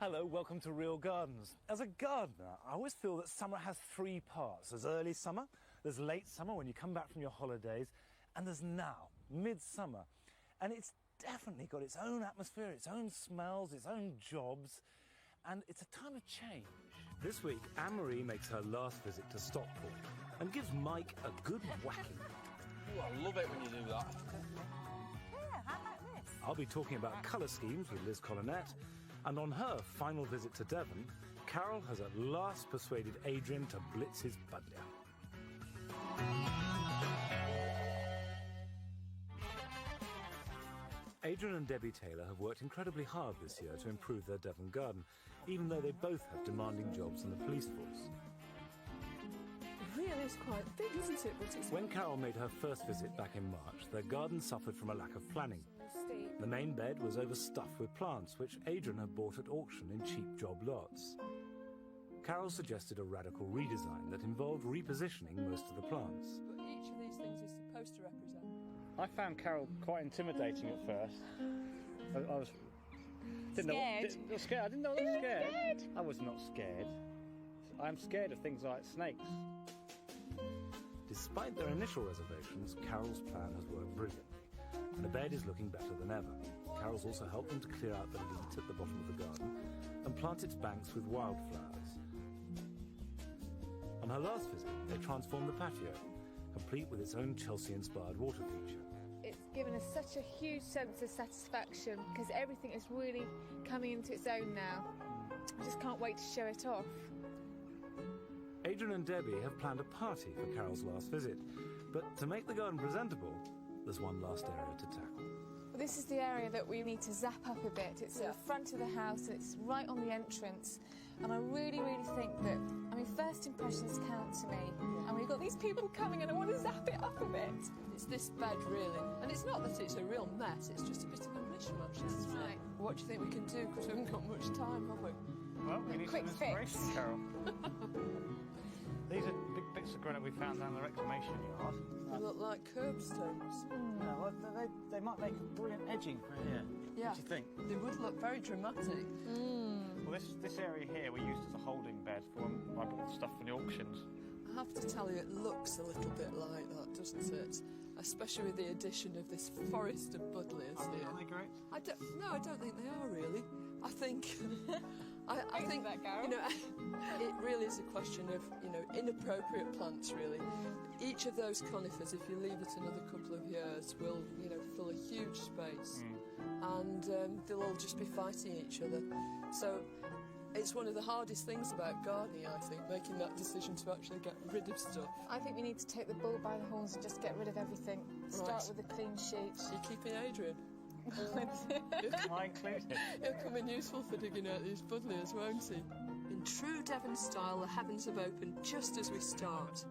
Hello, welcome to Real Gardens. As a gardener, I always feel that summer has three parts. There's early summer, there's late summer when you come back from your holidays, and there's now, midsummer. And it's definitely got its own atmosphere, its own smells, its own jobs, and it's a time of change. This week, Anne-Marie makes her last visit to Stockport and gives Mike a good whacking. Ooh, I love it when you do that. Yeah, how about this? I'll be talking about colour schemes with Liz Collinette, and on her final visit to Devon, Carol has at last persuaded Adrian to blitz his buddleia. Adrian and Debbie Taylor have worked incredibly hard this year to improve their Devon garden, even though they both have demanding jobs in the police force. It really is quite big, isn't it? But it's When Carol made her first visit back in March, their garden suffered from a lack of planning. The main bed was overstuffed with plants, which Adrian had bought at auction in cheap job lots. Carol suggested a radical redesign that involved repositioning most of the plants. But each of these things is supposed to represent. I found Carol quite intimidating at first. I was Scared? I was scared. I didn't know I was scared. I was not scared. I'm scared of things like snakes. Despite their initial reservations, Carol's plan has worked brilliantly, and the bed is looking better than ever. Carol's also helped them to clear out the leat at the bottom of the garden and plant its banks with wildflowers. On her last visit, they transformed the patio, complete with its own Chelsea-inspired water feature. It's given us such a huge sense of satisfaction because everything is really coming into its own now. I just can't wait to show it off. Adrian and Debbie have planned a party for Carol's last visit, but to make the garden presentable, there's one last area to tackle. Well, this is the area that we need to zap up a bit. It's at the front of the house, it's right on the entrance, and I really think that, first impressions count to me, and we've got these people coming and I want to zap it up a bit. It's this bed, really. And it's not that it's a real mess, it's just a bit of a mishmash, isn't it? Right. What do you think we can do? Because we haven't got much time, have we? Well, we need quick some inspiration, fix. Carol. These are big bits of granite we found down the reclamation yard. They look like curbstones. Yeah, well, they might make a brilliant edging for here. Yeah. What do you think? They would look very dramatic. Well, this area here we used as a holding bed for when I bought stuff for the auctions. I have to tell you, it looks a little bit like that, doesn't it? Especially with the addition of this forest of buddleias here. Aren't they great? I don't think they are really. I think, I think that, Carol. it really is a question of inappropriate plants. Really, each of those conifers, if you leave it another couple of years, will fill a huge space, and they'll all just be fighting each other. So. It's one of the hardest things about gardening, I think, making that decision to actually get rid of stuff. I think we need to take the bull by the horns and just get rid of everything. Start with a clean sheet. So you're keeping Adrian? I included. He'll come in useful for digging out these buddleias, won't he? In true Devon style, the heavens have opened just as we start.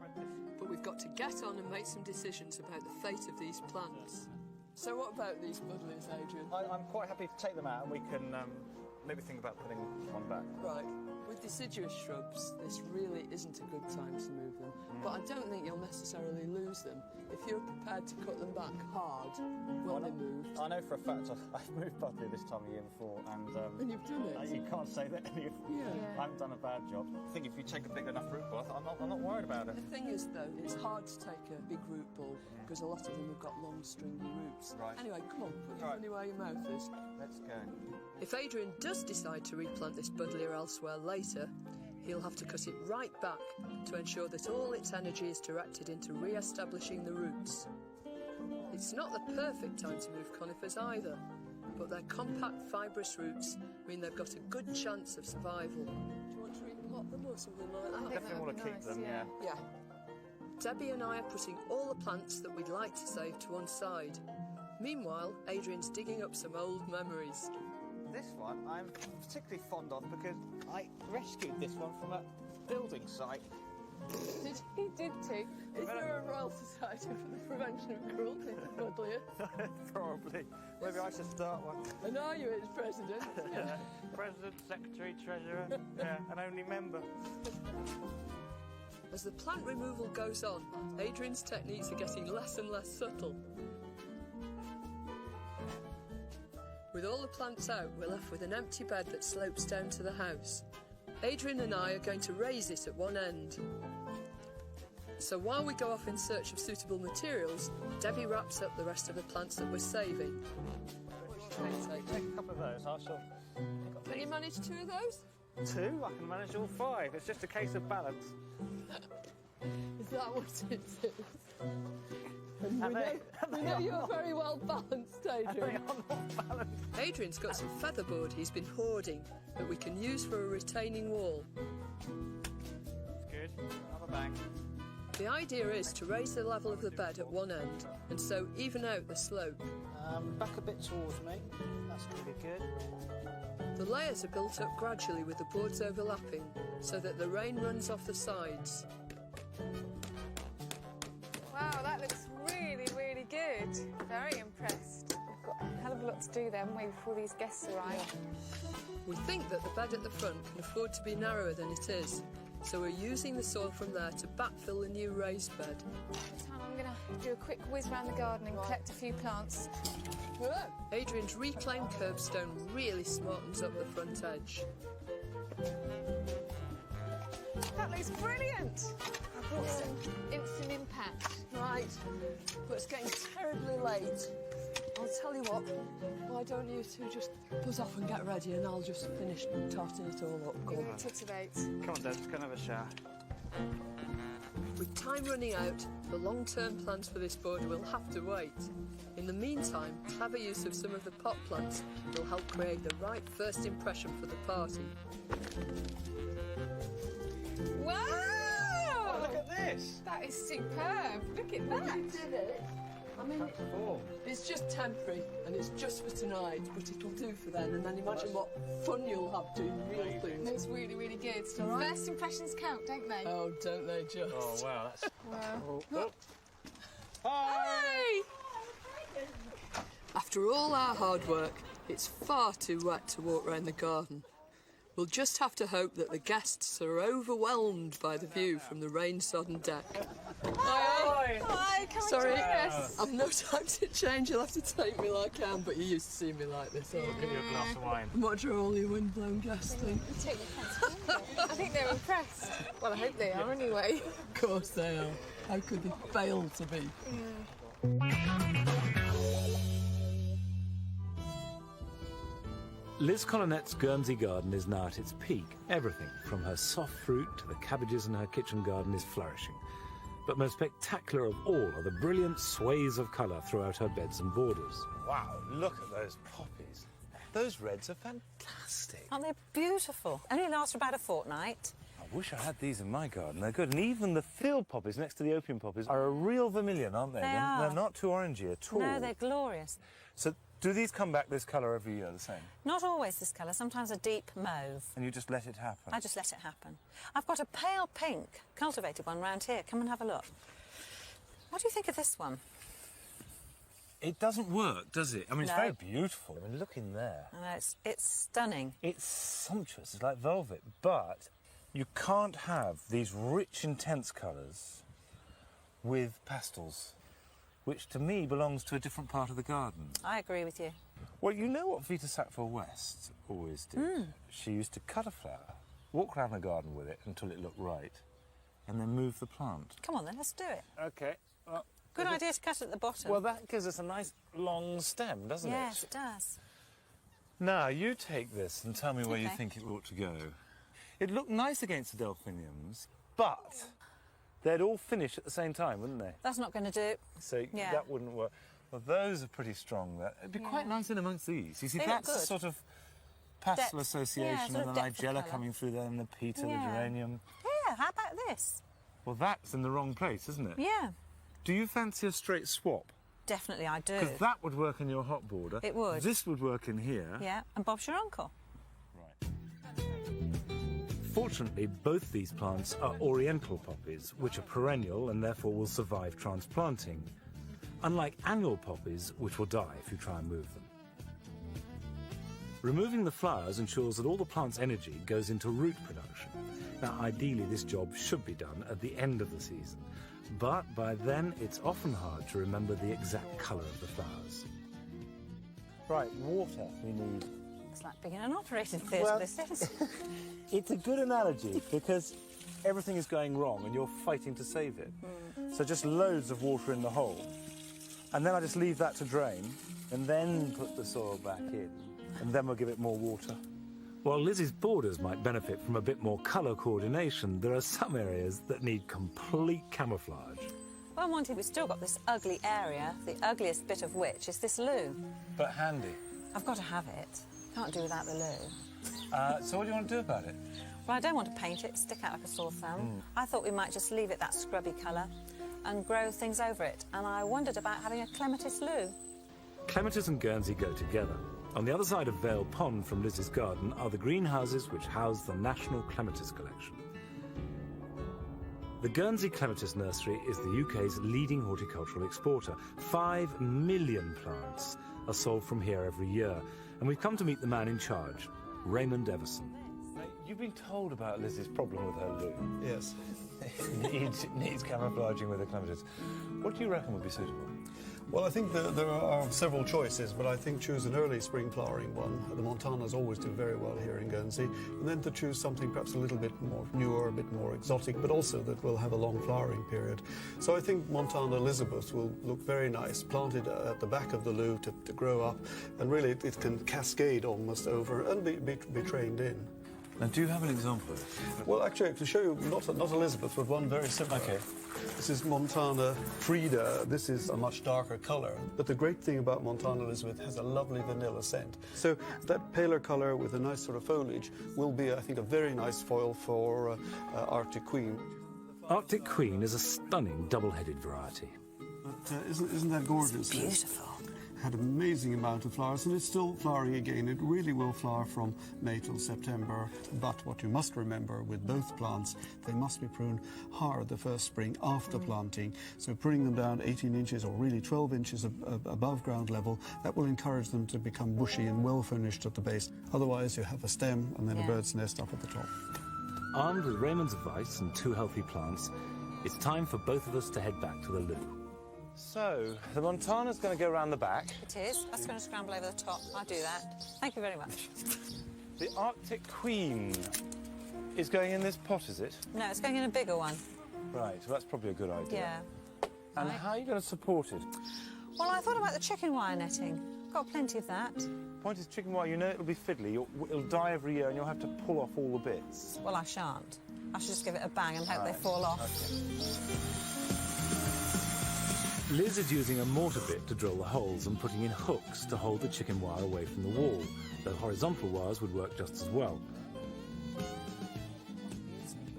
But we've got to get on and make some decisions about the fate of these plants. So what about these buddleias, Adrian? I'm quite happy to take them out and we can maybe think about putting one back. Right. With deciduous shrubs, this really isn't a good time to move them. But I don't think you'll necessarily lose them if you're prepared to cut them back hard when they're moved. I know for a fact I've moved buddleia this time of year before, and you've done it. You can't say that I haven't done a bad job. I think if you take a big enough root ball, I'm not worried about it. The thing is, though, it's hard to take a big root ball because a lot of them have got long, stringy roots. Right. Anyway, come on, put your money where your mouth is. Let's go. If Adrian does decide to replant this buddleia elsewhere later, he'll have to cut it right back to ensure that all its energy is directed into re-establishing the roots. It's not the perfect time to move conifers either, but their compact, fibrous roots mean they've got a good chance of survival. Do you want to repot them or something like that? I think Definitely want to keep them, yeah. Yeah. Debbie and I are putting all the plants that we'd like to save to one side. Meanwhile, Adrian's digging up some old memories. This one I'm particularly fond of because I rescued this one from a building site. He did too. Is there a Royal Society for the Prevention of Cruelty to Buddleia? Probably. Maybe I should start one. And are you its president? President, Secretary, Treasurer, an only member. As the plant removal goes on, Adrian's techniques are getting less and less subtle. With all the plants out, we're left with an empty bed that slopes down to the house. Adrian and I are going to raise it at one end. So while we go off in search of suitable materials, Debbie wraps up the rest of the plants that we're saving. Take a couple of those. I shall. Can you manage 2 of those? 2? I can manage all 5. It's just a case of balance. Is that what it is? We know you're very well balanced, Adrian. Adrian's got some featherboard he's been hoarding that we can use for a retaining wall. Good. Have a bang. The idea is to raise the level of the bed at one end and so even out the slope. Back a bit towards me. That's going to be good. The layers are built up gradually with the boards overlapping so that the rain runs off the sides. Wow, that looks really, really good. Very impressed. We've got a hell of a lot to do then, haven't we, before these guests arrive. We think that the bed at the front can afford to be narrower than it is, so we're using the soil from there to backfill the new raised bed. I'm going to do a quick whiz around the garden and collect a few plants. Adrian's reclaimed curbstone really smartens up the front edge. That looks brilliant. I brought some instant impact. Right, but it's getting terribly late. I'll tell you what, why don't you two just buzz off and get ready and I'll just finish tarting it all up. We're going to titivate. Come on, Dad. Let's go and have a shower. With time running out, the long-term plans for this board will have to wait. In the meantime, clever use of some of the pot plants will help create the right first impression for the party. Wow! Oh, look at this. That is superb. Look at that. You did it. I mean, it's just temporary and it's just for tonight, but it'll do for then. And then imagine what fun you'll have doing real things. It's really, really good. Right. First impressions count, don't they? Oh, don't they just? Oh, wow. That's... Wow. Oh. Hi. Hey! After all our hard work, it's far too wet to walk round the garden. We'll just have to hope that the guests are overwhelmed by the view from the rain-sodden deck. Hi. Hi, come Sorry, and join us. I've no time to change. You'll have to take me like I am, but you used to see me like this, aren't Give you a glass of wine. you? What do all you windblown guests think? Take your pants. I think they're impressed. Well, I hope they are anyway. Of course they are. How could they fail to be? Liz Collinette's Guernsey garden is now at its peak. Everything, from her soft fruit to the cabbages in her kitchen garden, is flourishing. But most spectacular of all are the brilliant sways of colour throughout her beds and borders. Wow, look at those poppies. Those reds are fantastic. Aren't they beautiful? Only last for about a fortnight. I wish I had these in my garden. They're good. And even the field poppies next to the opium poppies are a real vermilion, aren't they? They are. They're not too orangey at all. No, they're glorious. So do these come back this colour every year, the same? Not always this colour, sometimes a deep mauve. And you just let it happen? I just let it happen. I've got a pale pink cultivated one round here. Come and have a look. What do you think of this one? It doesn't work, does it? I mean, it's No. very beautiful. I mean, look in there. I know, it's stunning. It's sumptuous. It's like velvet. But you can't have these rich, intense colours with pastels, which to me belongs to a different part of the garden. I agree with you. Well, you know what Vita Sackville West always did? She used to cut a flower, walk around the garden with it until it looked right, and then move the plant. Come on then, let's do it. OK. Well, Good idea to cut it at the bottom. well, that gives us a nice long stem, doesn't yes, it? it does. Now, you take this and tell me where you Okay. think it ought to go. It looked nice against the delphiniums, but they'd all finish at the same time, wouldn't they? That's not going to do. So Yeah. that wouldn't work. Well, those are pretty strong. It'd be quite nice in amongst these. You see, They look that's the good. sort of pastel Depth. association Yeah, sort and of the depth of nigella colour. coming through there and the peter, the Yeah. geranium. Yeah, how about this? Well, that's in the wrong place, isn't it? Yeah, Do you fancy a straight swap? definitely I do. Because that would work in your hot border. It would. This would work in here. Yeah, and Bob's your uncle. Right. Fortunately, both these plants are oriental poppies, which are perennial and therefore will survive transplanting, unlike annual poppies, which will die if you try and move them. Removing the flowers ensures that all the plant's energy goes into root production. Now, ideally, this job should be done at the end of the season, but by then it's often hard to remember the exact colour of the flowers. right, water we need. It's like being in an operating theatre, Well- this is. It's a good analogy because everything is going wrong and you're fighting to save it. So just loads of water in the hole. And then I just leave that to drain and then put the soil back in. And then we'll give it more water. While Lizzie's borders might benefit from a bit more colour coordination, there are some areas that need complete camouflage. Well, Monty, we've still got this ugly area, the ugliest bit of which is this loo. But handy. I've got to have it. Can't do without the loo. So what do you want to do about it? Well, I don't want to paint it, stick out like a sore thumb. I thought we might just leave it that scrubby colour and grow things over it. And I wondered about having a clematis loo. Clematis and Guernsey go together. On the other side of Vale Pond from Lizzie's garden are the greenhouses which house the National Clematis Collection. The Guernsey Clematis Nursery is the UK's leading horticultural exporter. 5 million plants are sold from here every year. And we've come to meet the man in charge, Raymond Everson. You've been told about Lizzie's problem with her loo. Yes. needs camouflaging with the clematis. What do you reckon would be suitable? Well, I think there are several choices, but I think choose an early spring flowering one. The Montanas always do very well here in Guernsey. And then to choose something perhaps a little bit more newer, a bit more exotic, but also that will have a long flowering period. So I think Montana Elizabeth will look very nice, planted at the back of the loo to grow up. And really it can cascade almost over and be trained in. Now, do you have an example of it? Well, actually, I can show you not Elizabeth, but one very similar. Okay. This is Montana Frida. This is a much darker colour. But the great thing about Montana Elizabeth has a lovely vanilla scent. So that paler colour with a nice sort of foliage will be, I think, a very nice foil for Arctic Queen. Arctic Queen is a stunning double-headed variety. But isn't that gorgeous? Beautiful. Had an amazing amount of flowers, and it's still flowering again. It really will flower from May till September. But what you must remember with both plants, they must be pruned hard the first spring after planting. So pruning them down 18 inches or really 12 inches above ground level, that will encourage them to become bushy and well finished at the base. Otherwise, you have a stem and then a bird's nest up at the top. Armed with Raymond's advice and 2 healthy plants, it's time for both of us to head back to the loo. So, the Montana's going to go around the back. It is. That's going to scramble over the top. I'll do that. Thank you very much. The Arctic Queen is going in this pot, is it? No, it's going in a bigger one. Right, well, that's probably a good idea. Yeah. And Right. how are you going to support it? Well, I thought about the chicken wire netting. Got plenty of that. Point is, chicken wire, you know it'll be fiddly. It'll die every year and you'll have to pull off all the bits. Well, I shan't. I should just give it a bang and hope they fall off. Liz is using a mortar bit to drill the holes and putting in hooks to hold the chicken wire away from the wall, though horizontal wires would work just as well.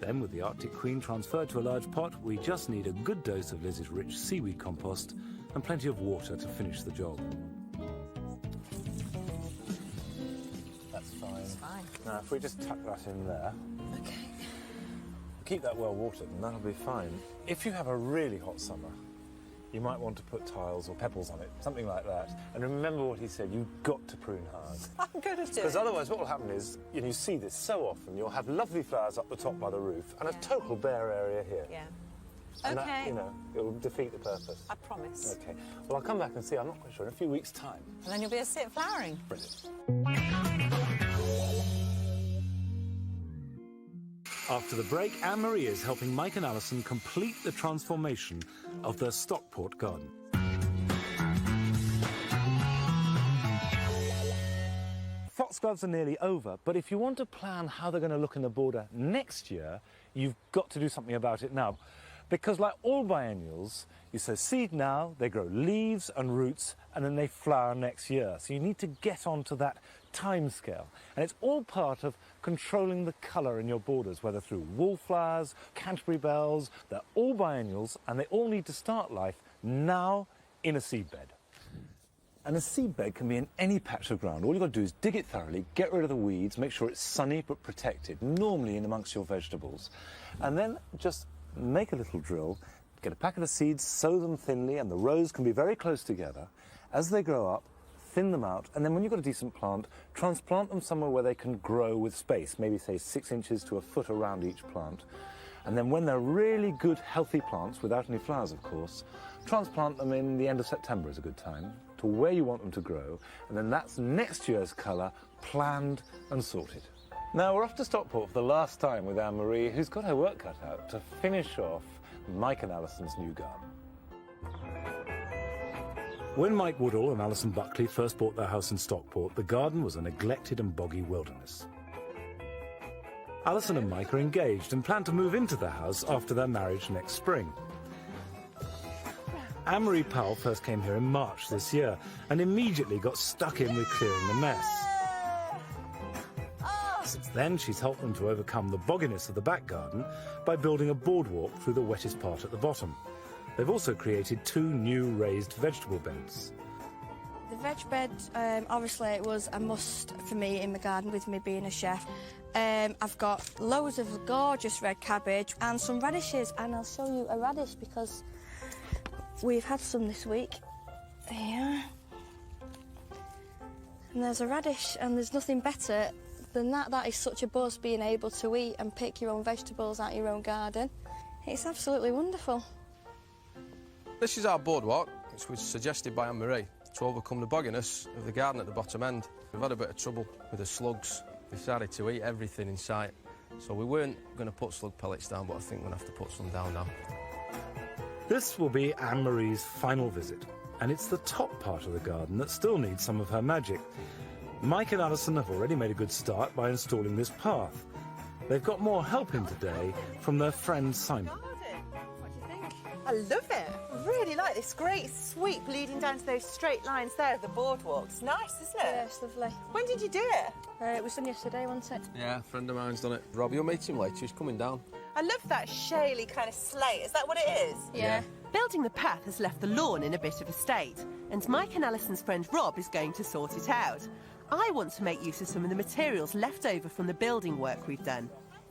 Then, with the Arctic Queen transferred to a large pot, we just need a good dose of Liz's rich seaweed compost and plenty of water to finish the job. That's fine. It's fine. Now, if we just tuck that in there, Okay. keep that well watered and that'll be fine. If you have a really hot summer, you might want to put tiles or pebbles on it, something like that. And remember what he said, you've got to prune hard. I'm going to do Because it. otherwise what will happen is, you see this so often, you'll have lovely flowers up the top by the roof and Yeah. a total bare area here. Yeah. And Okay. that, it will defeat the purpose. I promise. Okay. Well, I'll come back and see, I'm not quite sure, in a few weeks' time. And then you'll be a sit flowering. Brilliant. After the break, Anne-Marie is helping Mike and Alison complete the transformation of their Stockport garden. Foxgloves are nearly over, but if you want to plan how they're going to look in the border next year, you've got to do something about it now. Because like all biennials, you sow seed now, they grow leaves and roots, and then they flower next year. So you need to get onto that time scale. And it's all part of controlling the colour in your borders, whether through wallflowers, Canterbury bells. They're all biennials, and they all need to start life now in a seedbed. And a seedbed can be in any patch of ground. All you've got to do is dig it thoroughly, get rid of the weeds, make sure it's sunny but protected, normally in amongst your vegetables. And then just make a little drill, get a packet of seeds, sow them thinly, and the rows can be very close together. As they grow up, thin them out, and then when you've got a decent plant, transplant them somewhere where they can grow with space, maybe say 6 inches to a foot around each plant. And then when they're really good, healthy plants, without any flowers, of course, transplant them in the end of September is a good time, to where you want them to grow, and then that's next year's colour planned and sorted. Now we're off to Stockport for the last time with Anne-Marie, who's got her work cut out to finish off Mike and Alison's new garden. When Mike Woodall and Alison Buckley first bought their house in Stockport, the garden was a neglected and boggy wilderness. Alison and Mike are engaged and plan to move into the house after their marriage next spring. Anne-Marie Powell first came here in March this year and immediately got stuck in with clearing the mess. Since then, she's helped them to overcome the bogginess of the back garden by building a boardwalk through the wettest part at the bottom. They've also created 2 new raised vegetable beds. The veg bed, obviously, it was a must for me in my garden with me being a chef. I've got loads of gorgeous red cabbage and some radishes, and I'll show you a radish because we've had some this week. There. And there's a radish, and there's nothing better than that. That is such a buzz, being able to eat and pick your own vegetables out your own garden. It's absolutely wonderful. This is our boardwalk, which was suggested by Anne-Marie to overcome the bogginess of the garden at the bottom end. We've had a bit of trouble with the slugs. They decided to eat everything in sight. So we weren't going to put slug pellets down, but I think we're going to have to put some down now. This will be Anne-Marie's final visit, and it's the top part of the garden that still needs some of her magic. Mike and Alison have already made a good start by installing this path. They've got more help in today from their friend Simon. What do you think? I love it. I really like this great sweep leading down to those straight lines there of the boardwalk. It's nice, isn't it? Yeah, it's lovely. When did you do it? It was done yesterday, wasn't it? Yeah, a friend of mine's done it. Rob, you'll meet him later. He's coming down. I love that shaly kind of slate. Is that what it is? Yeah. Building the path has left the lawn in a bit of a state, and Mike and Alison's friend Rob is going to sort it out. I want to make use of some of the materials left over from the building work we've done.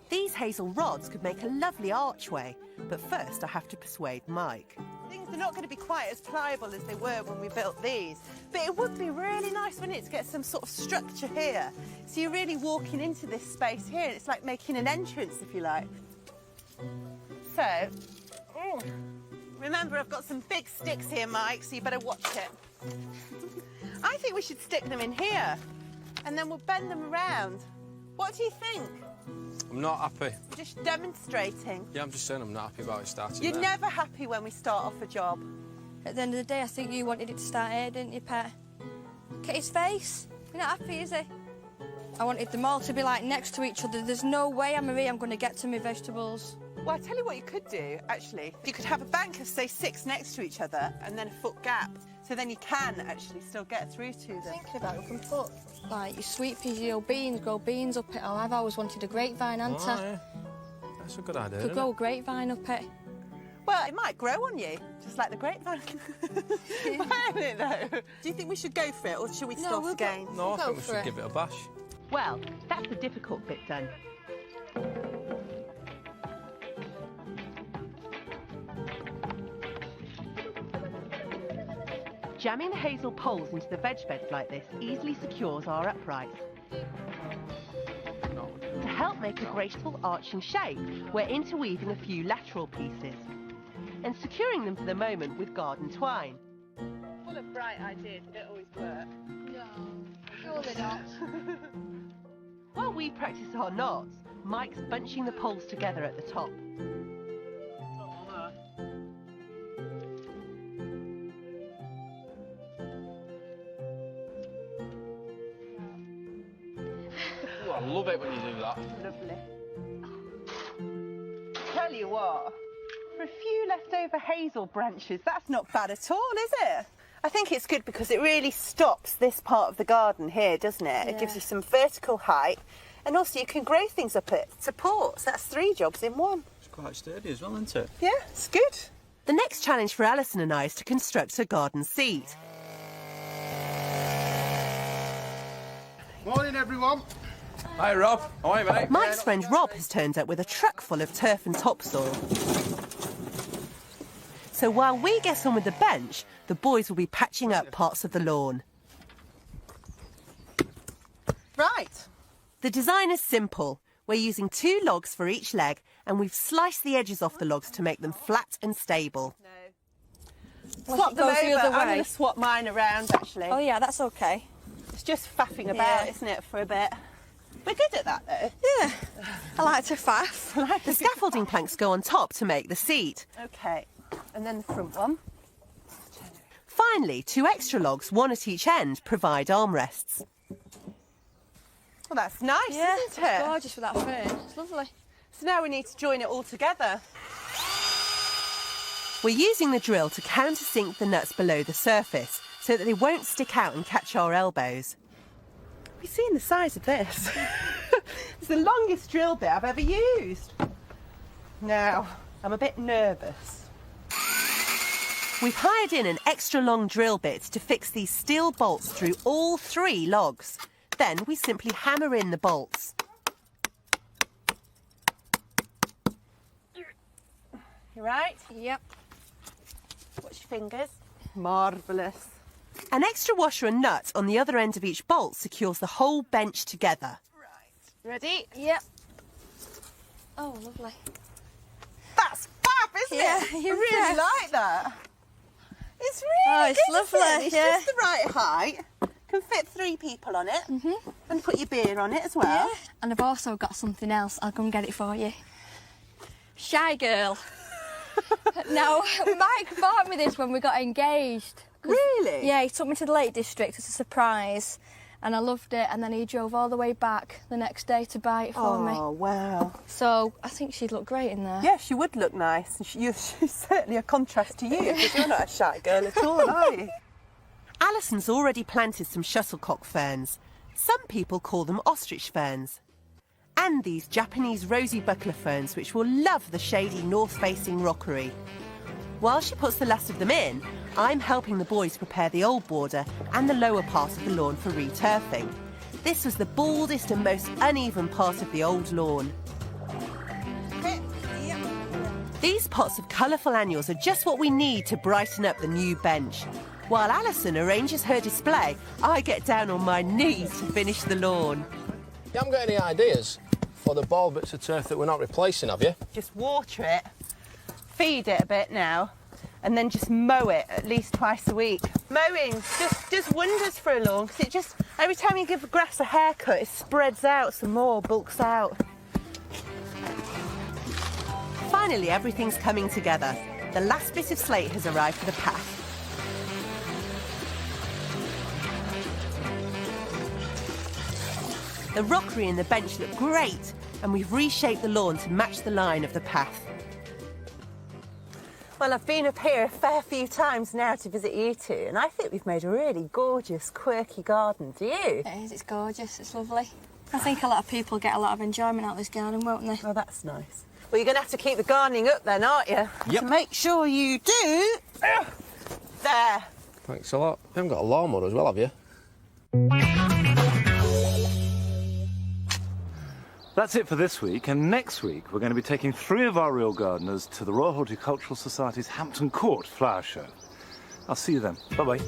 These hazel rods could make a lovely archway, but first I have to persuade Mike. Things are not going to be quite as pliable as they were when we built these, but it would be really nice, wouldn't it, to get some sort of structure here. So you're really walking into this space here, and it's like making an entrance, if you like. So, remember, I've got some big sticks here, Mike, so you better watch it. I think we should stick them in here, and then we'll bend them around. What do you think? I'm not happy. I'm just demonstrating. Yeah, I'm just saying I'm not happy about it starting You're there. never happy when we start off a job. At the end of the day, I think you wanted it to start here, didn't you, Pet? Look at his face. You're not happy, is he? I wanted them all to be, like, next to each other. There's no way, Anne-Marie, I'm going to get to my vegetables. Well, I'll tell you what you could do, actually. You could have a bank of, say, 6 next to each other and then a foot gap. So then you can actually still get through to them. Thinking about it, we can put, like, your sweet peas, your beans, grow beans up it. Oh, I've always wanted a grapevine, haven't I? Yeah. That's a good idea, Could grow a grapevine up it. Well, it might grow on you, just like the grapevine. Might it, though? Do you think we should go for it, or should we stop again? No, I think we should give it a bash. Well, that's the difficult bit done. Jamming the hazel poles into the veg beds like this easily secures our uprights. To help make a graceful arching shape, we're interweaving a few lateral pieces and securing them for the moment with garden twine. Full of bright ideas, they don't always work. No, surely not. While we practice our knots, Mike's bunching the poles together at the top. Ooh, I love it when you do that. Lovely. Tell you what, for a few leftover hazel branches, that's not bad at all, is it? I think it's good because it really stops this part of the garden here, doesn't it? It gives you some vertical height, and also you can grow things up at supports. That's 3 jobs in 1. It's quite sturdy as well, isn't it? Yeah, it's good. The next challenge for Alison and I is to construct a garden seat. Morning, everyone. Hi, Rob. How are you, mate? Mike's friend Rob has turned up with a truck full of turf and topsoil. So while we get on with the bench, the boys will be patching up parts of the lawn. Right. The design is simple. We're using 2 logs for each leg, and we've sliced the edges off the logs to make them flat and stable. Swap them goes the over. other I'm way. going to swap mine around, actually. Oh, yeah, that's okay. It's just faffing about, Yeah. isn't it, for a bit? We're good at that, though. Yeah, I like to faff. The scaffolding planks go on top to make the seat. OK, and then the front one. Finally, 2 extra logs, one at each end, provide armrests. Well, that's nice, Yeah, isn't it's it? gorgeous with that fern. It's lovely. So now we need to join it all together. We're using the drill to countersink the nuts below the surface so that they won't stick out and catch our elbows. Have you seen the size of this? It's the longest drill bit I've ever used. Now, I'm a bit nervous. We've hired in an extra long drill bit to fix these steel bolts through all 3 logs. Then we simply hammer in the bolts. You right? Yep. Watch your fingers. Marvellous. An extra washer and nut on the other end of each bolt secures the whole bench together. Ready? Yep. Oh, lovely. That's fab, isn't Yeah, it? I you're really impressed. like that. It's really it's good, isn't lovely, it? It's yeah. just the right height. Can fit 3 people on it. And put your beer on it as well. Yeah. And I've also got something else. I'll go and get it for you. Shy girl. No, Mike bought me this when we got engaged. Really? Yeah, he took me to the Lake District as a surprise. And I loved it. And then he drove all the way back the next day to buy it for me. Oh, wow. So I think she'd look great in there. Yeah, she would look nice. And she's certainly a contrast to you, because you're not a shy girl at all, are you? Alison's already planted some shuttlecock ferns. Some people call them ostrich ferns. And these Japanese rosy buckler ferns, which will love the shady north-facing rockery. While she puts the last of them in, I'm helping the boys prepare the old border and the lower part of the lawn for returfing. This was the baldest and most uneven part of the old lawn. These pots of colourful annuals are just what we need to brighten up the new bench. While Alison arranges her display, I get down on my knees to finish the lawn. You haven't got any ideas for the bald bits of turf that we're not replacing, have you? Just water it, feed it a bit now, and then just mow it at least twice a week. Mowing just does wonders for a lawn, because it just, every time you give the grass a haircut, it spreads out some more, bulks out. Finally, everything's coming together. The last bit of slate has arrived for the path. The rockery and the bench look great, and we've reshaped the lawn to match the line of the path. Well, I've been up here a fair few times now to visit you two, and I think we've made a really gorgeous, quirky garden. Do you? It is, it's gorgeous, it's lovely. I think a lot of people get a lot of enjoyment out of this garden, won't they? Oh, that's nice. Well, you're going to have to keep the gardening up then, aren't you? Yep. To make sure you do. There. Thanks a lot. You haven't got a lawnmower as well, have you? That's it for this week, and next week we're going to be taking 3 of our real gardeners to the Royal Horticultural Society's Hampton Court Flower Show. I'll see you then. Bye-bye.